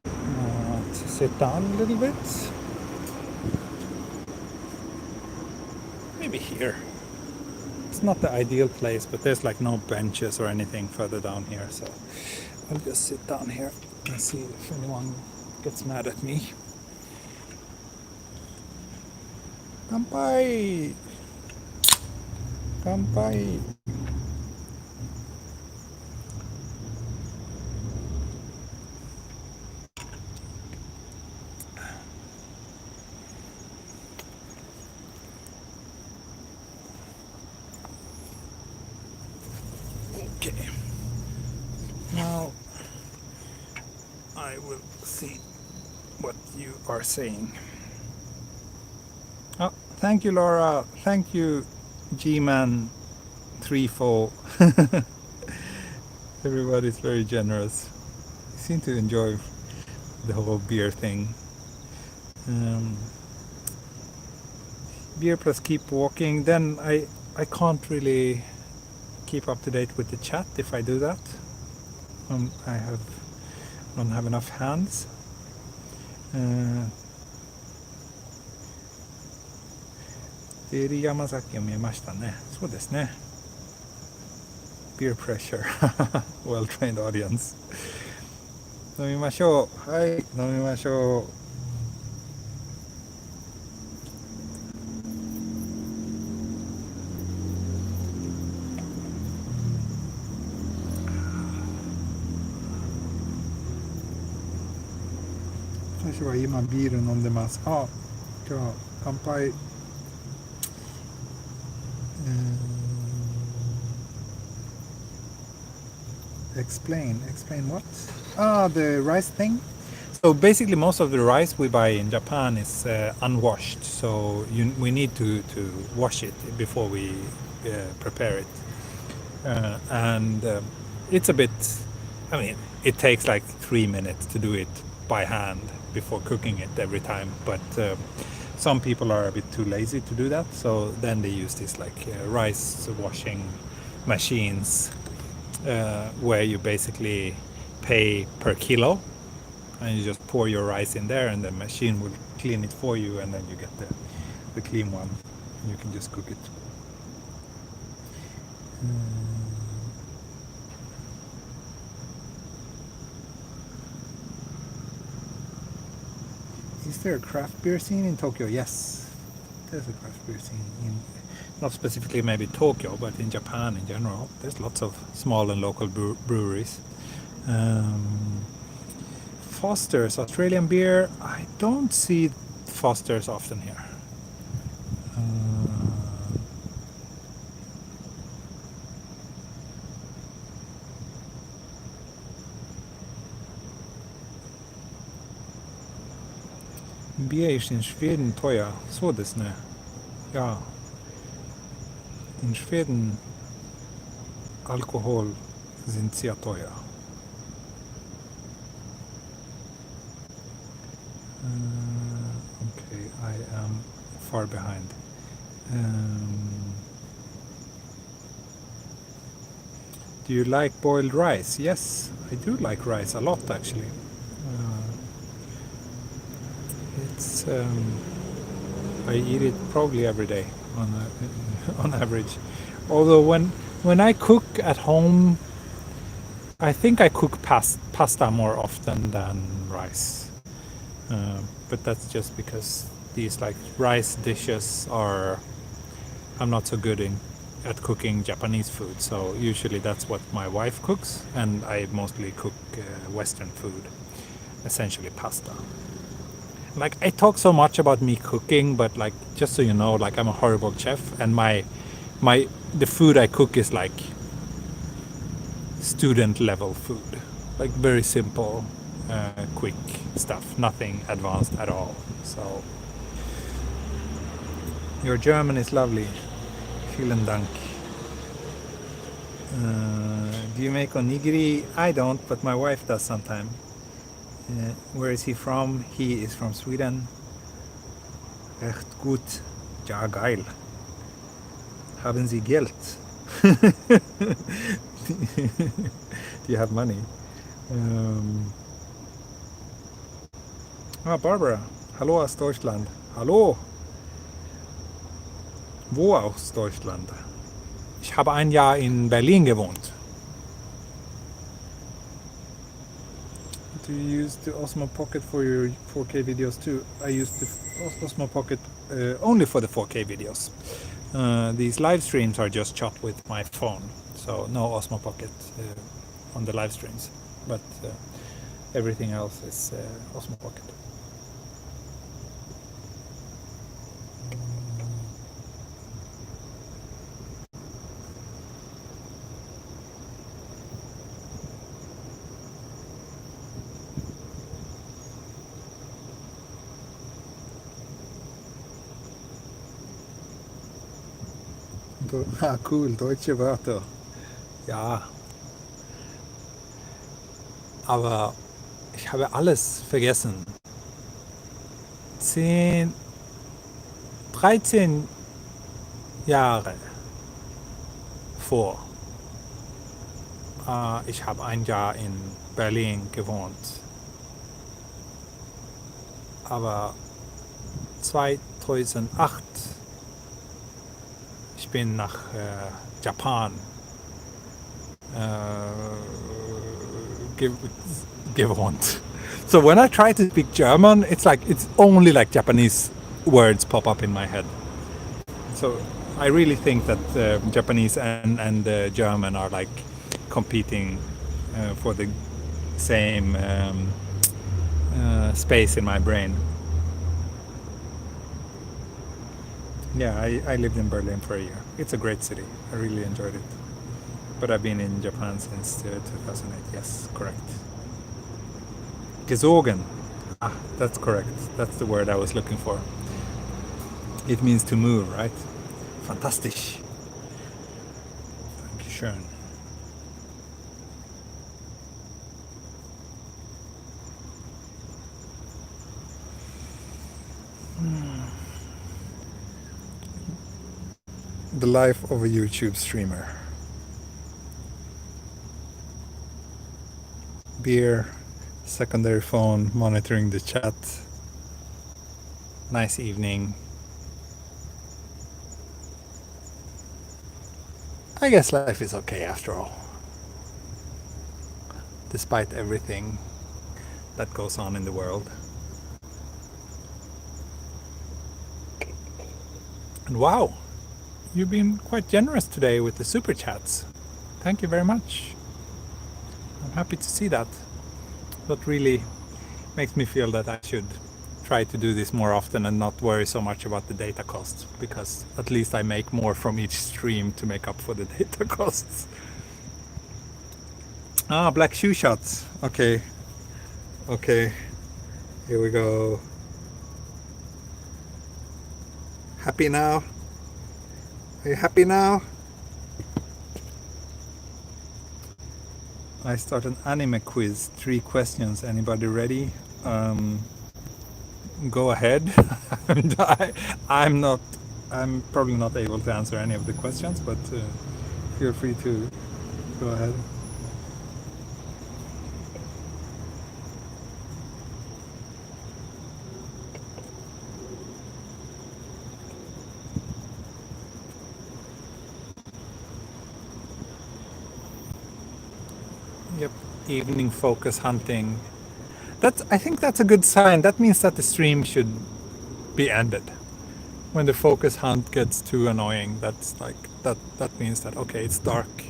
to sit down a little bit, maybe here. It's not the ideal place, but there's like no benches or anything further down here, so I'll just sit down here and see if anyone gets mad at me. Kanpai! Kanpai! Okay. Now I will see what you are saying. Oh, thank you, Laura. Thank you, G-Man 34. Everybody's very generous. You seem to enjoy the whole beer thing. Beer plus keep walking. Then I can't really keep up to date with the chat if I do that. I don't have enough hands. デイリー山崎を見ましたね。そうですね。Beer pressure. Well trained audience. 飲みましょう。はい、飲みましょう。私は今ビール飲んでます。あ、じゃあ乾杯。Explain what? Ah, the rice thing. So basically, most of the rice we buy in Japan is unwashed. So we need to wash it before we prepare it, and it's a bit. I mean, it takes like 3 minutes to do it by hand before cooking it every time. But some people are a bit too lazy to do that. So then they use these like rice washing machines. Where you basically pay per kilo and you just pour your rice in there and the machine will clean it for you and then you get the clean one and you can just cook it. Is there a craft beer scene in Tokyo? Yes, there's a craft beer scene in not specifically maybe Tokyo, but in Japan in general. There's lots of small and local breweries. Foster's Australian beer. I don't see Foster's often here. Beer is in Sweden teuer. そうですね。Ja. In Schweden Alkohol sind sehr teuer. Okay, I am far behind. Do you like boiled rice? Yes, I do like rice a lot actually. It's I eat it probably every day on average. Although when I cook at home, I think I cook pasta more often than rice. But that's just because these like rice dishes are, I'm not so good at cooking Japanese food. So usually that's what my wife cooks, and I mostly cook Western food, essentially pasta. like I talk so much about me cooking, but like just so you know, like I'm a horrible chef, and the food I cook is like student level food, like very simple, quick stuff, nothing advanced at all. So your German is lovely. Vielen Dank. Do you make onigiri? I don't, but my wife does sometime. Where is he from? He is from Sweden. Echt gut. Ja, geil. Haben Sie Geld? Do you have money? Barbara. Hallo aus Deutschland. Hallo. Wo aus Deutschland? Ich habe ein Jahr in Berlin gewohnt. Do you use the Osmo Pocket for your 4K videos too? I use the Osmo Pocket only for the 4K videos. These live streams are just shot with my phone, so no Osmo Pocket on the live streams, but everything else is Osmo Pocket. Cool, deutsche Wörter. Ja. Aber ich habe alles vergessen. 13 Jahre vor. Ich habe ein Jahr in Berlin gewohnt. Aber 2008 ich bin nach Japan gewohnt. So when I try to speak German, it's only like Japanese words pop up in my head. So I really think that Japanese and German are like competing for the same space in my brain. Yeah, I lived in Berlin for a year. It's a great city. I really enjoyed it. But I've been in Japan since 2008. Yes, correct. Gezogen. That's correct. That's the word I was looking for. It means to move, right? Fantastisch. Dankeschön. The life of a YouTube streamer. Beer, secondary phone, monitoring the chat. Nice evening. I guess life is okay after all. Despite everything that goes on in the world. And wow! You've been quite generous today with the super chats. Thank you very much. I'm happy to see that. That really makes me feel that I should try to do this more often and not worry so much about the data costs, because at least I make more from each stream to make up for the data costs. Black shoe shots. Okay. Here we go. Happy now? Are you happy now? I start an anime quiz. 3 questions. Anybody ready? Go ahead. I'm probably not able to answer any of the questions, but feel free to go ahead. Yep, evening focus hunting. I think that's a good sign. That means that the stream should be ended. When the focus hunt gets too annoying, that's like that means that okay, it's dark.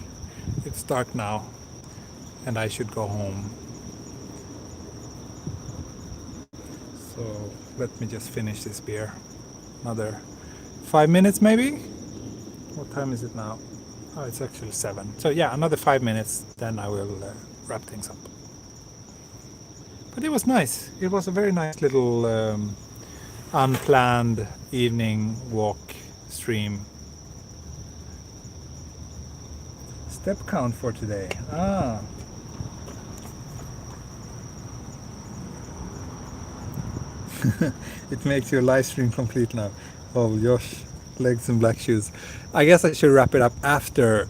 It's dark now, and I should go home. So let me just finish this beer. Another 5 minutes maybe? What time is it now? Oh, it's actually 7. So yeah, another 5 minutes, then I will wrap things up. But it was nice. It was a very nice little unplanned evening walk stream. Step count for today. It makes your live stream complete now. Oh, Josh, legs and black shoes. I guess I should wrap it up after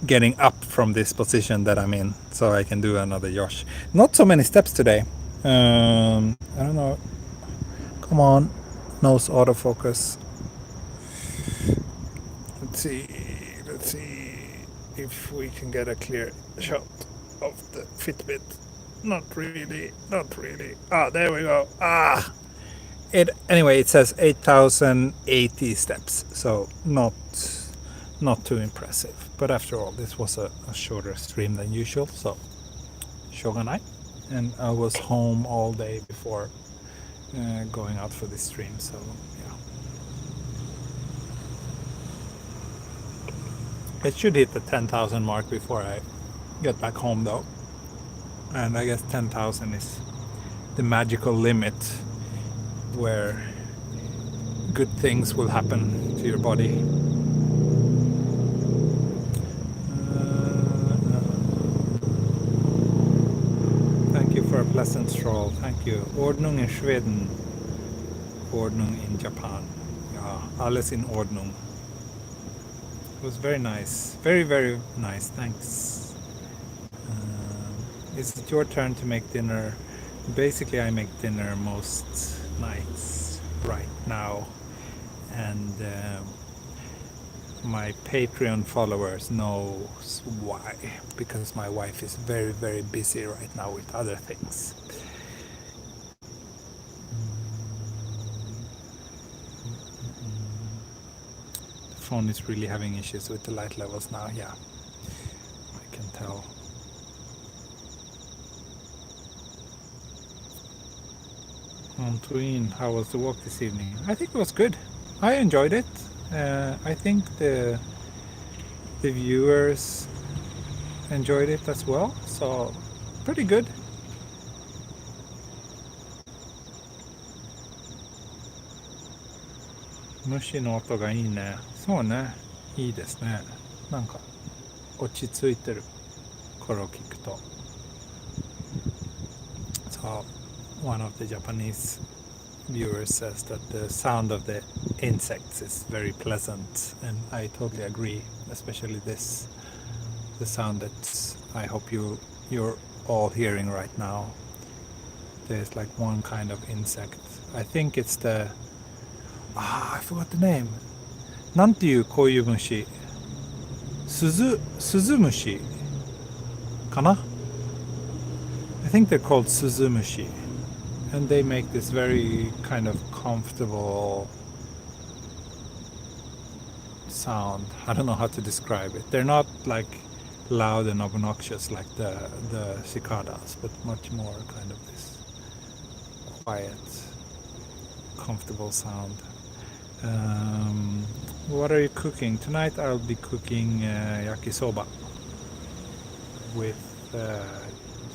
getting up from this position that I'm in, so I can do another Josh. Not so many steps today. I don't know. Come on, nose autofocus. Let's see if we can get a clear shot of the Fitbit. Not really. There we go. Anyway, it says 8,080 steps, so not too impressive. But after all, this was a shorter stream than usual, so shogunai. And I was home all day before going out for this stream, so yeah. It should hit the 10,000 mark before I get back home though. And I guess 10,000 is the magical limit where good things will happen to your body. Thank you for a pleasant stroll. Thank you. Ordnung in Sweden. Ordnung in Japan. Ja, alles in Ordnung. It was very nice. Very, very nice. Thanks. Is it your turn to make dinner? Basically, I make dinner most nights right now. And my Patreon followers knows why. Because my wife is very, very busy right now with other things. The phone is really having issues with the light levels now. Yeah, I can tell. On Twin, how was the walk this evening? I think it was good. I enjoyed it. I think the viewers enjoyed it as well. So pretty good. Mushiの音がいいね。そうね。いいですね。なんか落ち着いてる。これを聞くと。So one of the Japanese viewers says that the sound of the insects is very pleasant, and I totally agree, especially this, the sound that I hope you're all hearing right now. There's like one kind of insect. I think it's the I forgot the name. なんていうこういう虫？スズムシかな? I think they're called suzumushi. And they make this very kind of comfortable sound. I don't know how to describe it. They're not like loud and obnoxious like the cicadas, but much more kind of this quiet, comfortable sound. What are you cooking? Tonight I'll be cooking yakisoba with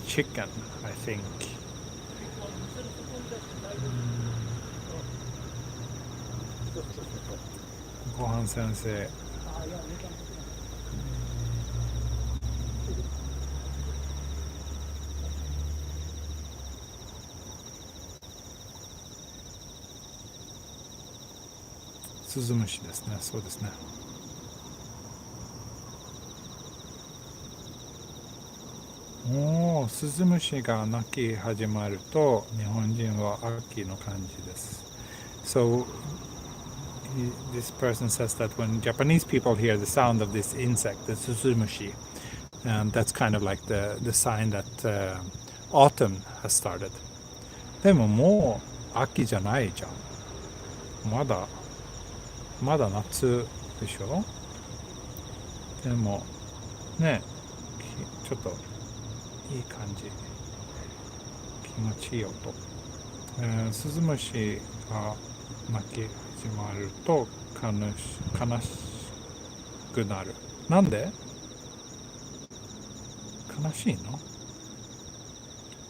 chicken, I think. Gohan sensei. Suzumushi ですね。そうですね。スズムシが鳴き始まると日本人は秋の感じです。So this person says that when Japanese people hear the sound of this insect, the suzumushi, that's kind of like the sign that autumn has started. でももう秋じゃないじゃん。まだ夏でしょ。でもね、ちょっといい感じ、気持ちいい音。スズムシが鳴き始まると悲しくなる。なんで悲しいの？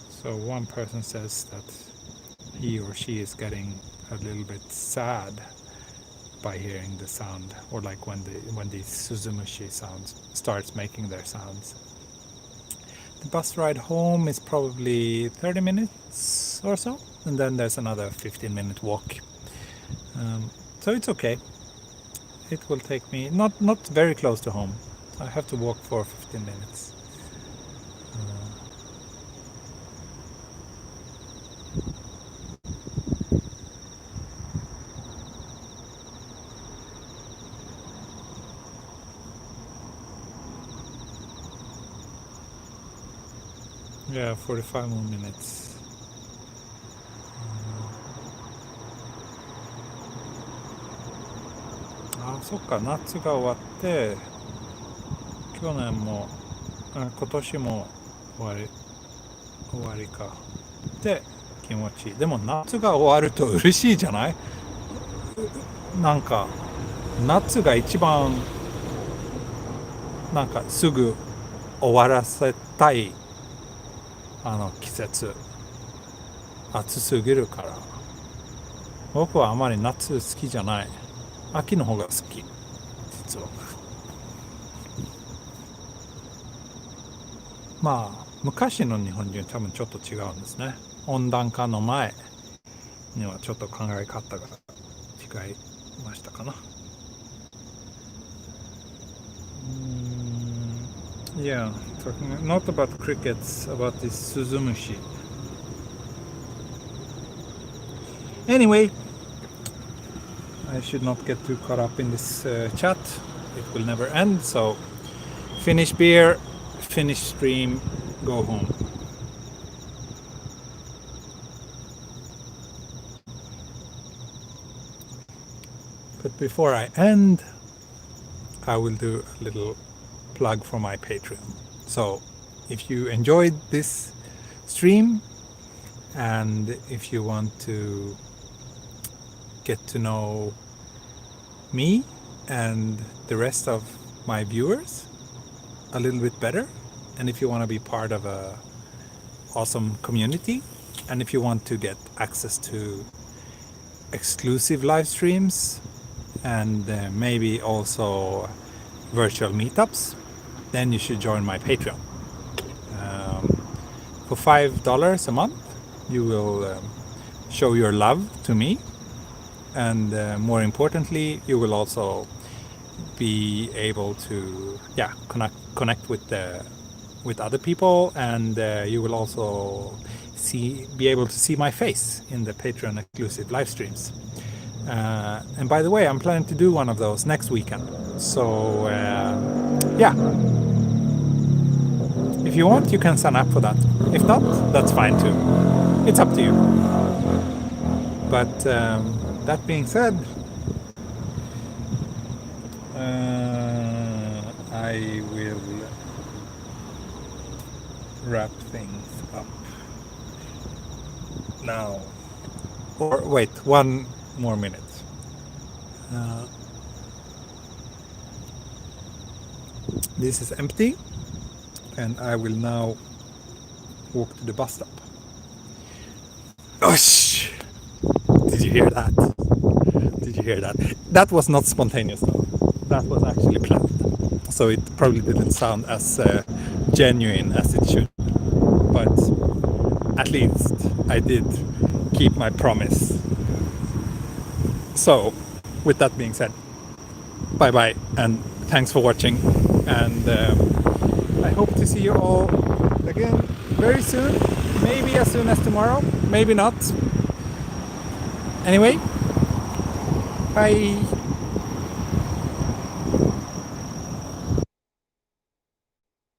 So one person says that he or she is getting a little bit sad by hearing the sound, or like when the suzumushi sounds starts making their sounds. The bus ride home is probably 30 minutes or so, and then there's another 15-minute walk. So it's okay. It will take me not very close to home. I have to walk for 15 minutes. Yeah, 45 more minutes. そっか、夏が終わって去年も今年も終わりかで気持ちいい。でも夏が終わると嬉しいじゃない？なんか夏が一番なんかすぐ終わらせたい季節。暑すぎるから。僕はあまり夏好きじゃない。秋の方が好き、実は。まあ昔の日本人は多分ちょっと違うんですね。温暖化の前にはちょっと考え方が違いましたかな。Yeah, talking not about crickets, about this suzumushi. Anyway, I should not get too caught up in this chat. It will never end. So, finish beer, finish stream, go home. But before I end, I will do a little plug for my Patreon. So, if you enjoyed this stream and if you want to get to know me and the rest of my viewers a little bit better, and if you want to be part of a awesome community, and if you want to get access to exclusive live streams and maybe also virtual meetups, then you should join my Patreon. For $5 a month, you will show your love to me, and more importantly, you will also be able to connect with other people, and you will also be able to see my face in the Patreon exclusive live streams. And by the way, I'm planning to do one of those next weekend. So if you want, you can sign up for that. If not, that's fine too. It's up to you. But that being said, I will wrap things up now. Or wait, one more minute. This is empty, and I will now walk to the bus stop. Osh! Did you hear that? Did you hear that? That was not spontaneous though. That was actually planned. So it probably didn't sound as genuine as it should. But at least I did keep my promise. So, with that being said, bye bye and thanks for watching. And I hope to see you all again very soon. Maybe as soon as tomorrow, maybe not. Anyway, bye.